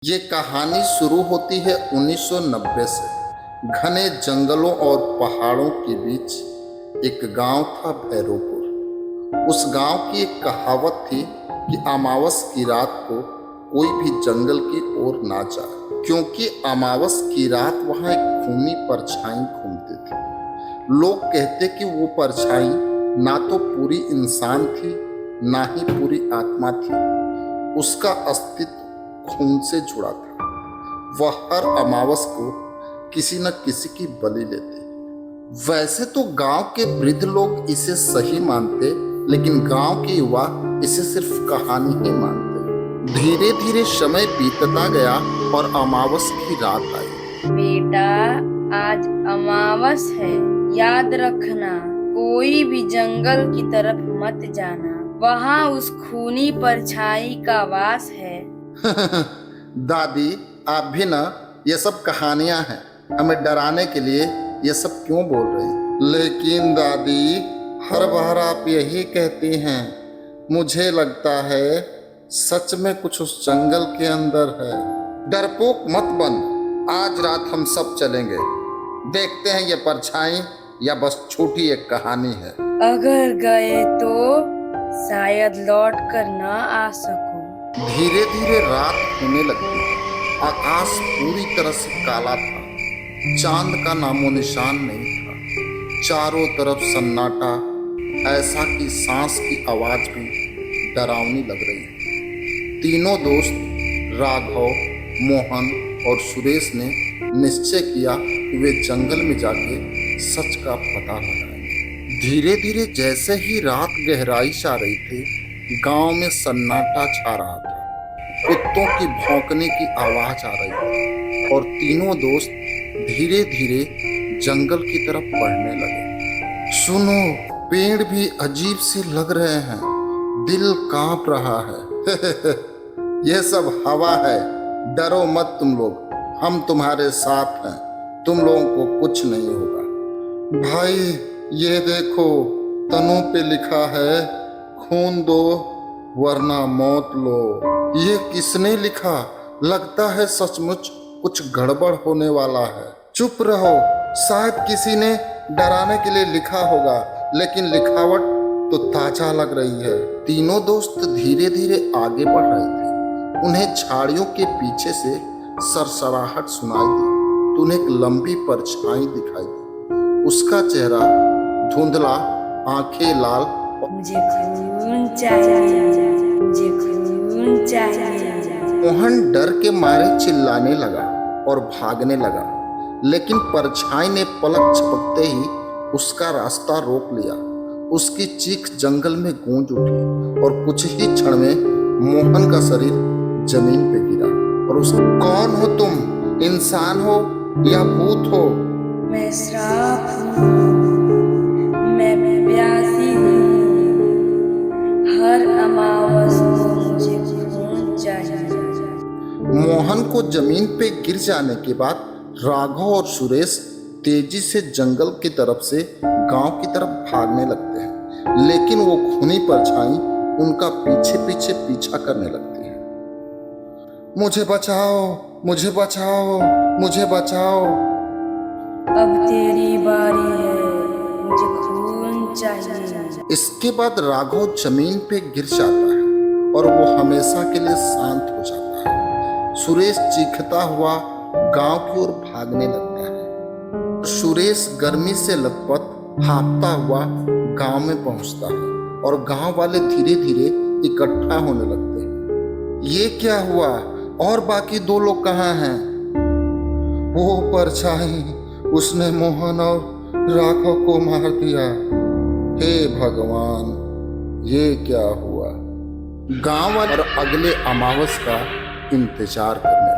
ये कहानी शुरू होती है 1990 से। घने जंगलों और पहाड़ों के बीच एक गांव था भैरोपुर। उस गांव की एक कहावत थी कि अमावस की रात को कोई भी जंगल की ओर ना जाए, क्योंकि अमावस की रात वहां एक खूनी परछाई घूमती थी। लोग कहते कि वो परछाई ना तो पूरी इंसान थी, ना ही पूरी आत्मा थी। उसका अस्तित्व खून से जुड़ा था। वह हर अमावस को किसी न किसी की बलि लेते। वैसे तो गांव के वृद्ध लोग इसे सही मानते, लेकिन गांव के युवा इसे सिर्फ कहानी ही मानते। धीरे धीरे समय बीतता गया और अमावस की रात आई। बेटा, आज अमावस है, याद रखना, कोई भी जंगल की तरफ मत जाना। वहाँ उस खूनी परछाई का वास है। दादी, आप भी ना ये सब कहानियां हैं, हमें डराने के लिए ये सब क्यों बोल रही हैं? लेकिन दादी, हर बार आप यही कहती हैं। मुझे लगता है सच में कुछ उस जंगल के अंदर है। डरपोक मत बन, आज रात हम सब चलेंगे। देखते हैं ये परछाई या बस छोटी एक कहानी है। अगर गए तो शायद लौट कर न आ सकूं। धीरे धीरे रात होने लगी। आकाश पूरी तरह से काला था। चांद का नामो निशान नहीं था। चारों तरफ सन्नाटा, ऐसा कि सांस की आवाज भी डरावनी लग रही है। तीनों दोस्त राघव, मोहन और सुरेश ने निश्चय किया कि वे जंगल में जाके सच का पता लगाएंगे। धीरे धीरे जैसे ही रात गहराई छा रही थी, गांव में सन्नाटा छा रहा था। कुत्तों की भौंकने की आवाज आ रही थी और तीनों दोस्त धीरे धीरे जंगल की तरफ बढ़ने लगे। सुनो, पेड़ भी अजीब से लग रहे हैं, दिल कांप रहा है। यह सब हवा है, डरो मत तुम लोग, हम तुम्हारे साथ हैं, तुम लोगों को कुछ नहीं होगा। भाई, ये देखो, तनों पे लिखा है, खून दो वरना मौत लो। ये किसने लिखा? लगता है सचमुच कुछ गड़बड़ होने वाला है। चुप रहो, शायद किसी ने डराने के लिए लिखा होगा, लेकिन लिखावट तो ताजा लग रही है। तीनों दोस्त धीरे धीरे आगे बढ़ रहे थे। उन्हें झाड़ियों के पीछे से सरसराहट सुनाई दी तो उन्हें एक लंबी परछाई दिखाई दी। उसका चेहरा धुंधला, आंखें लाल। मुझे खून चाहिए, मुझे खून चाहिए। मोहन डर के मारे चिल्लाने लगा और भागने लगा, लेकिन परछाई ने पलक झपकते ही उसका रास्ता रोक लिया। उसकी चीख जंगल में गूंज उठी और कुछ ही क्षण में मोहन का शरीर जमीन पे गिरा और उस कौन हो तुम? इंसान हो या भूत हो? मैं श्राप हूँ, मैं प्यासी हूँ। हर अमावस को मुझे खून चाहिए। मोहन को जमीन पे गिर जाने के बाद राघव और सुरेश तेजी से जंगल की तरफ से गांव की तरफ भागने लगते हैं, लेकिन वो खूनी परछाई उनका पीछे पीछे पीछा करने लगती है। मुझे बचाओ, मुझे बचाओ, मुझे बचाओ। अब तेरी बारी है, मुझे खून चाहिए। इसके बाद राघव जमीन पे गिर जाता है और वो हमेशा के लिए शांत हो जाता है। सुरेश चीखता हुआ गांव की ओर भागने लगता है। सुरेश गर्मी से लथपथ हाँफता हुआ गांव में पहुंचता है और गांव वाले धीरे धीरे इकट्ठा होने लगते हैं। ये क्या हुआ? और बाकी दो लोग कहाँ हैं? वो परछाई, उसने मोहन और राघव को मार दिया। हे भगवान, ये क्या हुआ? गांव और अगले अमावस का इंतजार करने